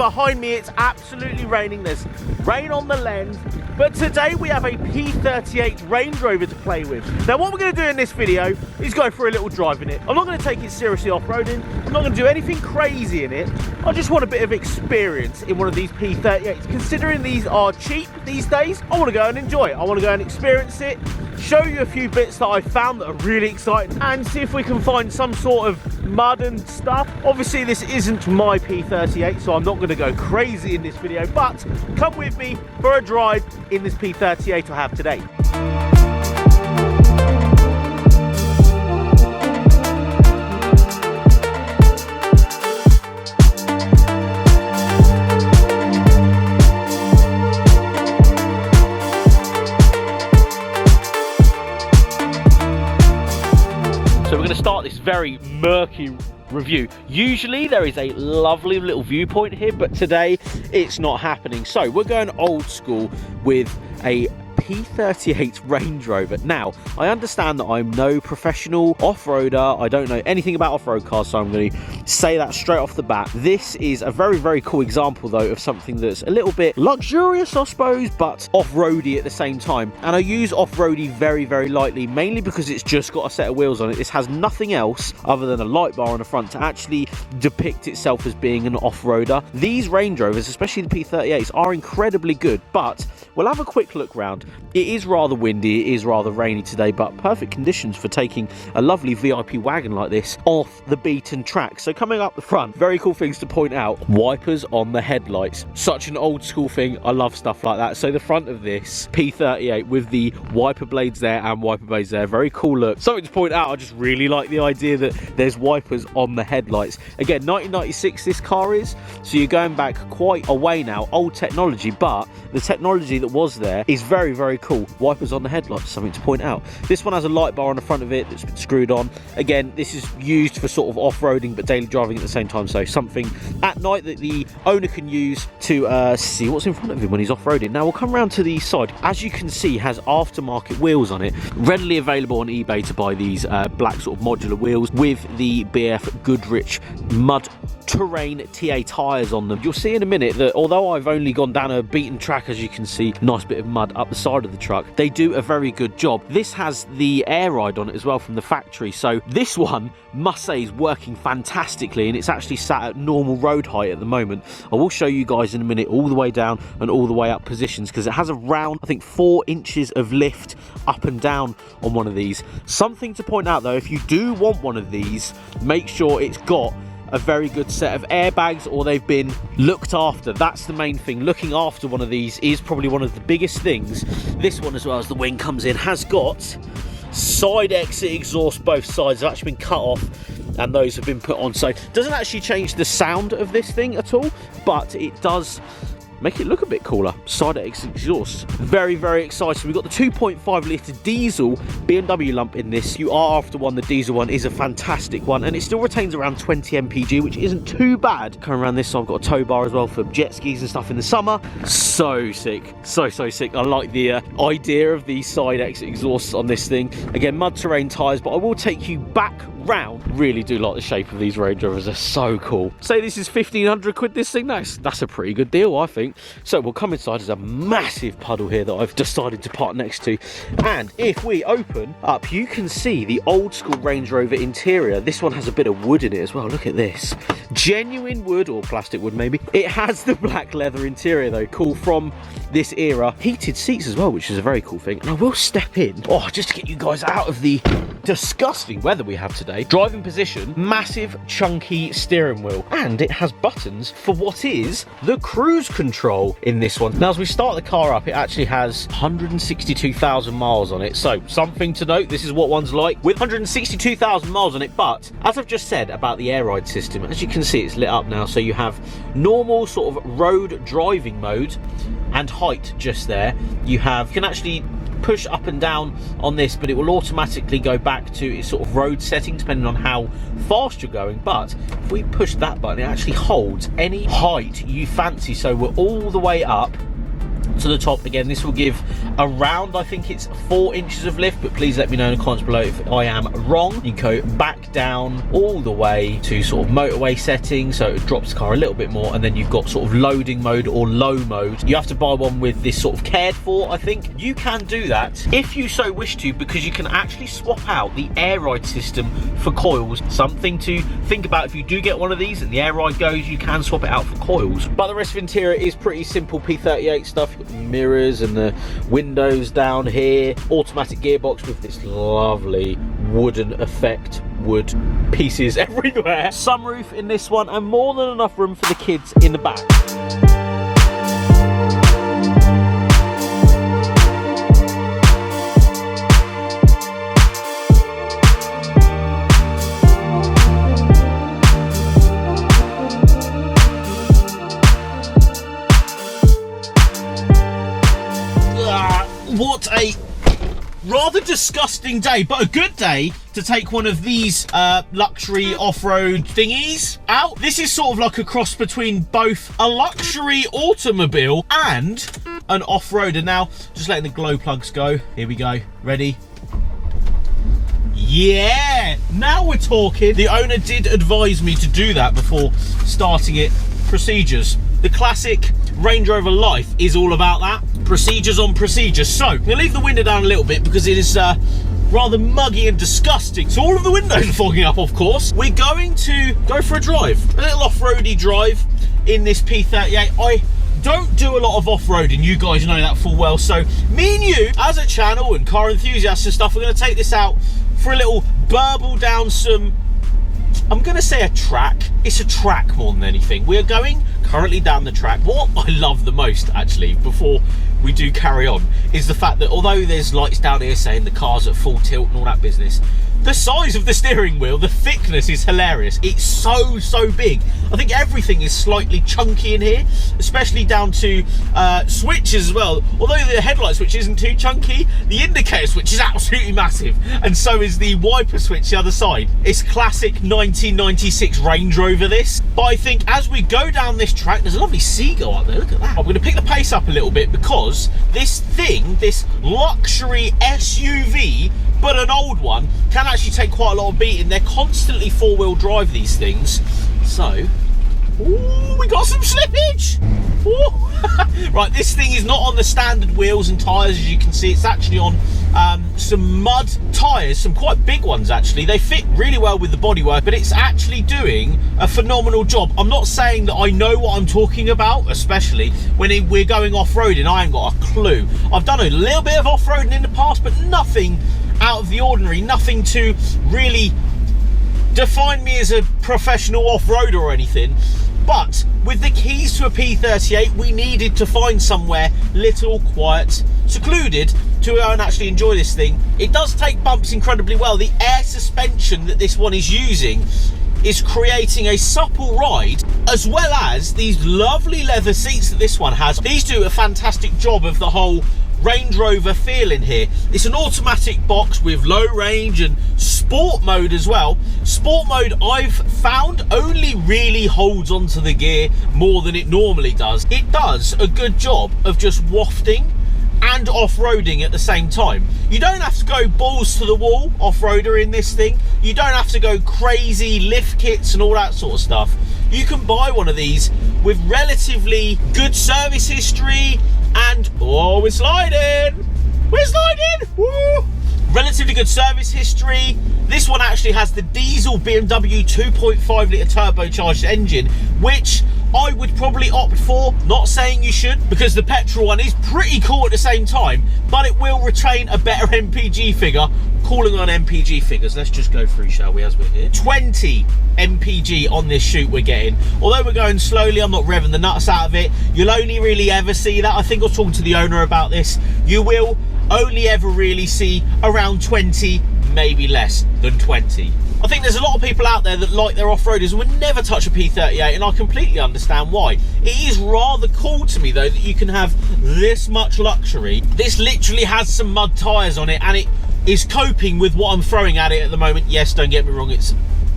behind me it's absolutely raining. There's rain on the lens. But today we have a P38 Range Rover to play with. Now what we're going to do in this video is go for a little drive in it. I'm not going to take it seriously off-roading. I'm not going to do anything crazy in it. I just want a bit of experience in one of these P38s. Considering these are cheap these days, I want to go and enjoy it. I want to go and experience it, show you a few bits that I found that are really exciting, and see if we can find some sort of mud and stuff. Obviously this isn't my P38, so I'm not going to go crazy in this video, but come with me for a drive in this P38 I have today. So we're going to start this very murky review. Usually there is a lovely little viewpoint here, but today it's not happening. So we're going old school with a P38 Range Rover. Now, I understand that I'm no professional off-roader. I don't know anything about off-road cars, so I'm going to say that straight off the bat. This is a very, very cool example, though, of something that's a little bit luxurious, I suppose, but off-roady at the same time. And I use off-roady very, very lightly, mainly because it's just got a set of wheels on it. This has nothing else other than a light bar on the front to actually depict itself as being an off-roader. These Range Rovers, especially the P38s, are incredibly good, but we'll have a quick look round. It is rather windy, it is rather rainy today, but perfect conditions for taking a lovely VIP wagon like this off the beaten track. So coming up the front, very cool things to point out. Wipers on the headlights. Such an old school thing. I love stuff like that. So the front of this P38 with the wiper blades there and wiper blades there. Very cool look. Something to point out, I just really like the idea that there's wipers on the headlights. Again, 1996 this car is, so you're going back quite a way now. Old technology, but the technology that was there is very, very cool. Wipers on the headlights, something to point out. This one has a light bar on the front of it that's been screwed on. Again, this is used for sort of off-roading but daily driving at the same time, so something at night that the owner can use to see what's in front of him when he's off-roading. Now we'll come around to the side. As you can see, has aftermarket wheels on it, readily available on eBay to buy these black sort of modular wheels with the BF Goodrich mud terrain TA tyres on them. You'll see in a minute that although I've only gone down a beaten track, as you can see, nice bit of mud up the side of the truck, they do a very good job. This has the air ride on it as well from the factory, so this one must say is working fantastically, and it's actually sat at normal road height at the moment. I will show you guys in a minute all the way down and all the way up positions, because it has around, I think, 4 inches of lift up and down on one of these. Something to point out though, if you do want one of these, make sure it's got a very good set of airbags, or they've been looked after. That's the main thing. Looking after one of these is probably one of the biggest things. This one, as well as the wing comes in, has got side exit exhaust. Both sides have actually been cut off and those have been put on, so it doesn't actually change the sound of this thing at all, but it does make it look a bit cooler. Side exit exhaust. Very, very exciting. We've got the 2.5 litre diesel BMW lump in this. You are after one. The diesel one is a fantastic one, and it still retains around 20 mpg, which isn't too bad. Coming around this side, I've got a tow bar as well for jet skis and stuff in the summer. So sick. So sick. I like the idea of the side exit exhausts on this thing. Again, mud terrain tyres, but I will take you back round. Really do like the shape of these Range Rovers. They're so cool. Say this is 1,500 quid, this thing. That's a pretty good deal, I think. So we'll come inside. There's a massive puddle here that I've decided to park next to, and if we open up, you can see the old school Range Rover interior. This one has a bit of wood in it as well. Look at this. Genuine wood, or plastic wood maybe. It has the black leather interior though, cool from this era. Heated seats as well, which is a very cool thing. And I will step in, just to get you guys out of the disgusting weather we have today. Driving position, massive chunky steering wheel, and it has buttons for what is the cruise control in this one. Now as we start the car up, it actually has 162,000 miles on it, so something to note. This is what one's like with 162,000 miles on it. But as I've just said about the air ride system, as you can see, it's lit up now, so you have normal sort of road driving mode and height just there. You can actually push up and down on this, but it will automatically go back to its sort of road setting depending on how fast you're going. But if we push that button, it actually holds any height you fancy. So we're all the way up to the top. Again, this will give around, I think it's 4 inches of lift, but please let me know in the comments below if I am wrong. You go back down all the way to sort of motorway settings, so it drops the car a little bit more, and then you've got sort of loading mode or low mode. You have to buy one with this sort of cared for, I think. You can do that if you so wish to, because you can actually swap out the air ride system for coils. Something to think about if you do get one of these and the air ride goes, you can swap it out for coils. But the rest of the interior is pretty simple P38 stuff. You've got the mirrors and the windows down here, automatic gearbox with this lovely wooden effect, wood pieces everywhere, sunroof in this one, and more than enough room for the kids in the back. What a rather disgusting day, but a good day to take one of these luxury off-road thingies out. This is sort of like a cross between both a luxury automobile and an off-roader. Now, just letting the glow plugs go. Here we go. Ready? Yeah, now we're talking. The owner did advise me to do that before starting it. Procedures. The classic Range Rover life is all about that. Procedures on procedures. So, I'm going to leave the window down a little bit because it is rather muggy and disgusting. So all of the windows are fogging up, of course. We're going to go for a drive. A little off-roady drive in this P38. I don't do a lot of off-roading, you guys know that full well. So me and you, as a channel and car enthusiasts and stuff, we're going to take this out for a little burble down some, I'm going to say a track. It's a track more than anything. We're going currently down the track. What I love the most, actually, before we do carry on, is the fact that although there's lights down here saying the car's at full tilt and all that business, the size of the steering wheel, the thickness is hilarious. It's so big. I think everything is slightly chunky in here, especially down to switches as well. Although the headlight switch isn't too chunky, the indicator switch is absolutely massive, and so is the wiper switch the other side. It's classic 1996 Range Rover, this. But I think as we go down this track, there's a lovely seagull up there, look at that. I'm going to pick the pace up a little bit because this thing, this luxury SUV, but an old one, can actually take quite a lot of beating. They're constantly four-wheel drive, these things. So, ooh, we got some slippage. Right, this thing is not on the standard wheels and tyres, as you can see. It's actually on some mud tyres, some quite big ones actually. They fit really well with the bodywork, but it's actually doing a phenomenal job. I'm not saying that I know what I'm talking about, especially when we're going off-roading. I ain't got a clue. I've done a little bit of off-roading in the past, but nothing out of the ordinary, nothing to really define me as a professional off-roader or anything. But with the keys to a P38, we needed to find somewhere little, quiet, secluded to go and actually enjoy this thing. It does take bumps incredibly well. The air suspension that this one is using is creating a supple ride, as well as these lovely leather seats that this one has. These do a fantastic job of the whole Range Rover feel in here. It's an automatic box with low range and sport mode as well. Sport mode, I've found, only really holds onto the gear more than it normally does. It does a good job of just wafting and off-roading at the same time. You don't have to go balls to the wall off-roader in this thing. You don't have to go crazy lift kits and all that sort of stuff. You can buy one of these with relatively good service history and, oh, we're sliding! Woo! Relatively good service history. This one actually has the diesel BMW 2.5 litre turbocharged engine, which I would probably opt for. Not saying you should, because the petrol one is pretty cool at the same time, but it will retain a better MPG figure. Calling on MPG figures, let's just go through, shall we, as we're here. 20 MPG on this shoot we're getting. Although we're going slowly, I'm not revving the nuts out of it. You'll only really ever see that. I think I was talking to the owner about this. You will only ever really see around 20, maybe less than 20. I think there's a lot of people out there that like their off-roaders and would never touch a P38, and I completely understand why. It is rather cool to me though that you can have this much luxury. This literally has some mud tyres on it, and it is coping with what I'm throwing at it at the moment. Yes, don't get me wrong, it's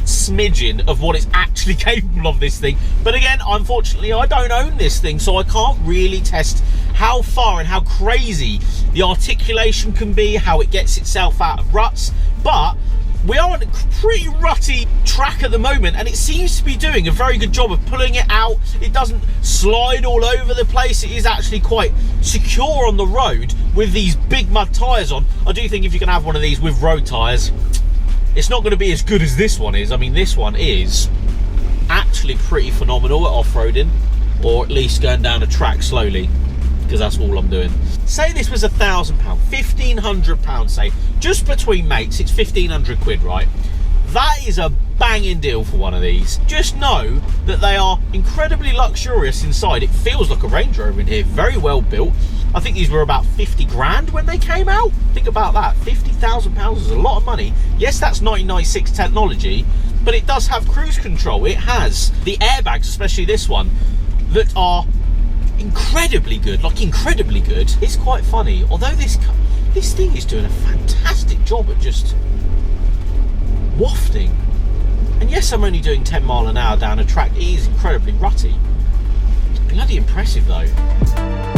smidgen of what it's actually capable of, this thing. But again, unfortunately, I don't own this thing, so I can't really test how far and how crazy the articulation can be, how it gets itself out of ruts. But we are on a pretty rutty track at the moment, and it seems to be doing a very good job of pulling it out. It doesn't slide all over the place. It is actually quite secure on the road with these big mud tyres on. I do think if you can have one of these with road tyres, it's not going to be as good as this one is. I mean, this one is actually pretty phenomenal at off-roading, or at least going down a track slowly, because that's all I'm doing. Say this was £1,000, £1,500, say, just between mates, it's 1,500 quid, right? That is a banging deal for one of these. Just know that they are incredibly luxurious inside. It feels like a Range Rover in here, very well built. I think these were about 50 grand when they came out. Think about that, £50,000 is a lot of money. Yes, that's 1996 technology, but it does have cruise control. It has the airbags, especially this one, that are incredibly good, like incredibly good. It's quite funny, although this thing is doing a fantastic job at just wafting. And yes, I'm only doing 10 mile an hour down a track. It is incredibly rutty. Bloody impressive though.